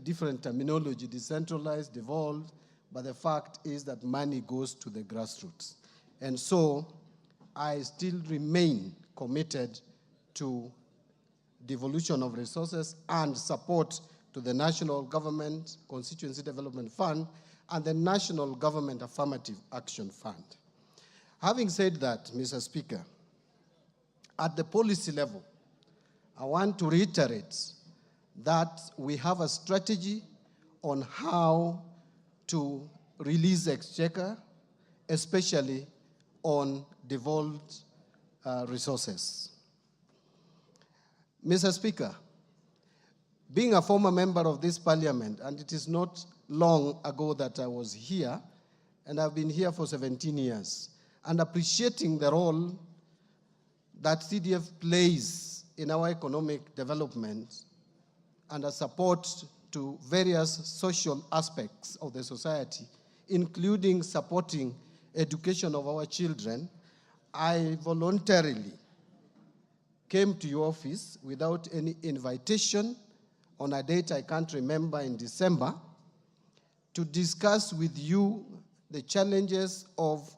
different terminology, decentralized, devolved, but the fact is that money goes to the grassroots. And so I still remain committed to devolution of resources and support to the National Government Constituency Development Fund and the National Government Affirmative Action Fund. Having said that, Mr. Speaker, at the policy level, I want to reiterate that we have a strategy on how to release exchequer, especially on devolved resources. Mr. Speaker, being a former member of this parliament, and it is not long ago that I was here, and I've been here for 17 years, and appreciating the role that CDF plays in our economic development and a support to various social aspects of the society, including supporting education of our children, I voluntarily came to your office without any invitation on a date I can't remember in December to discuss with you the challenges of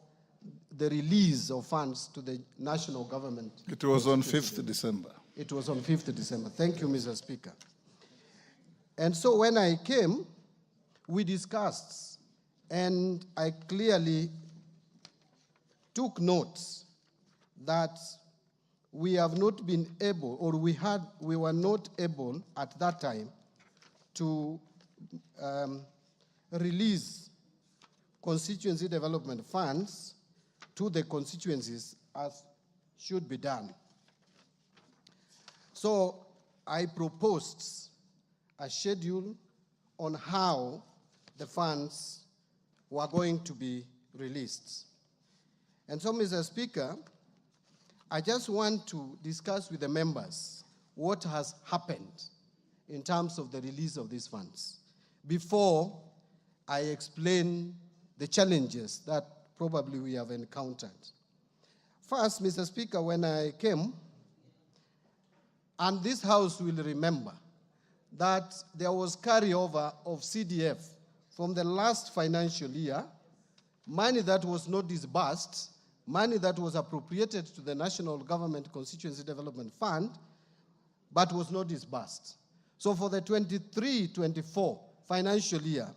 the release of funds to the national government. It was on 5th December. It was on 5th December. Thank you, Mr. Speaker. And so when I came, we discussed, and I clearly took notes that we have not been able, or we were not able at that time to release constituency development funds to the constituencies as should be done. So I proposed a schedule on how the funds were going to be released. And so, Mr. Speaker, I just want to discuss with the members what has happened in terms of the release of these funds before I explain the challenges that probably we have encountered. First, Mr. Speaker, when I came, and this House will remember that there was carryover of CDF from the last financial year, money that was not disbursed, money that was appropriated to the National Government Constituency Development Fund, but was not disbursed. So for the 23-24 financial year,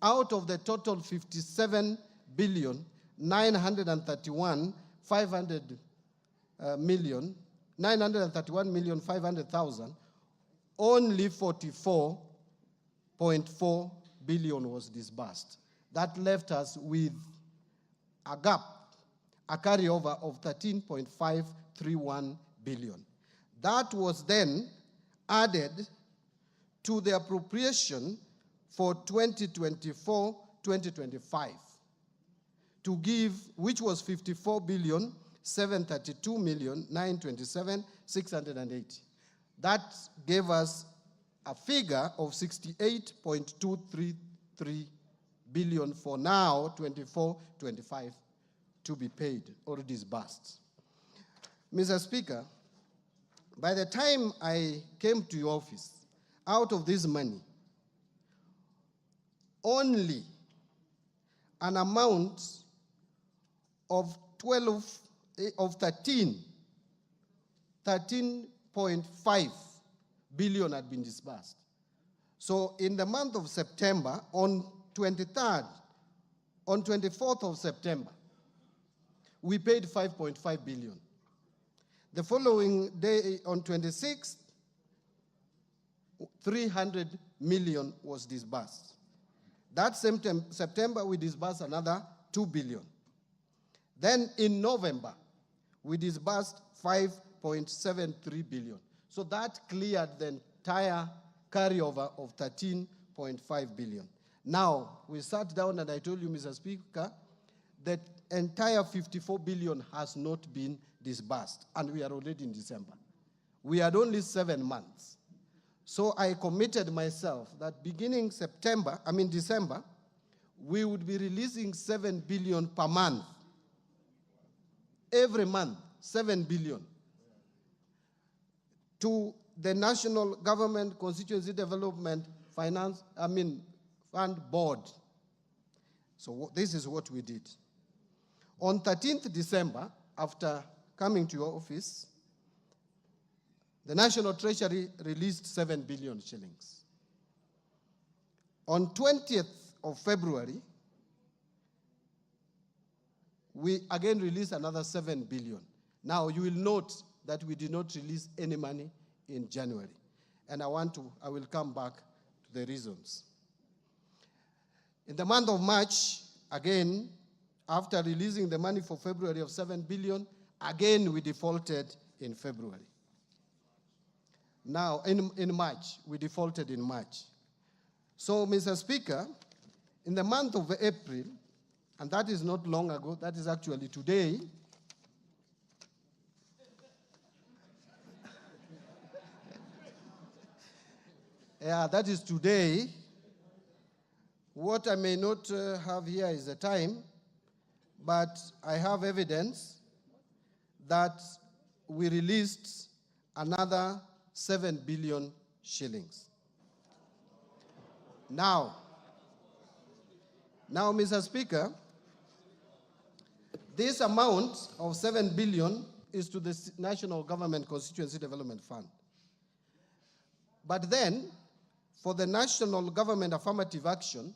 out of the total 931,500,000, only 44.4 billion was disbursed. That left us with a gap, a carryover of 13.531 billion. That was then added to the appropriation for 2024-2025 to give, which was 54,732,927,680. That gave us a figure of 68.233 billion for now, 24-25, to be paid or disbursed. Mr. Speaker, by the time I came to your office, out of this money, only an amount of 13.5 billion had been disbursed. So in the month of September, on 24th of September, we paid 5.5 billion. The following day, on 26th, 300 million was disbursed. That same September, we disbursed another 2 billion. Then in November, we disbursed 5.73 billion. So that cleared the entire carryover of 13.5 billion. Now, we sat down and I told you, Mr. Speaker, that entire 54 billion has not been disbursed, and we are already in December. We had only 7 months. So I committed myself that beginning December, we would be releasing 7 billion per month. Every month, 7 billion. To the National Government Constituency Development fund board. So this is what we did. On 13th December, after coming to your office, the National Treasury released 7 billion shillings. On 20th of February, we again released another 7 billion. Now, you will note that we did not release any money in January. And I will come back to the reasons. In the month of March, again, after releasing the money for February of 7 billion, again we defaulted in February. Now, in March, we defaulted in March. So, Mr. Speaker, in the month of April, and that is not long ago, that is actually today, yeah, that is today. What I may not have here is the time, but I have evidence that we released another 7 billion shillings. Now, Mr. Speaker, this amount of 7 billion is to the National Government Constituency Development Fund. But then, for the National Government Affirmative Action,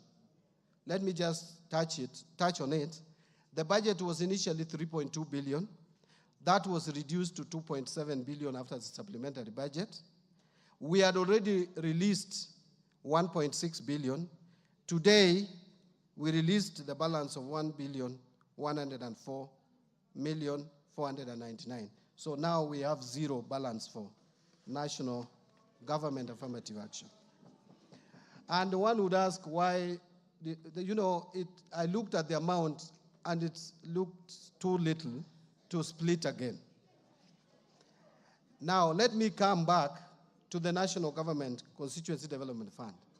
let me just touch on it. The budget was initially 3.2 billion. That was reduced to 2.7 billion after the supplementary budget. We had already released 1.6 billion. Today, we released the balance of 1,104,499,000. So now we have zero balance for National Government Affirmative Action. And one would ask why, I looked at the amount and it looked too little to split again. Now, let me come back to the National Government Constituency Development Fund.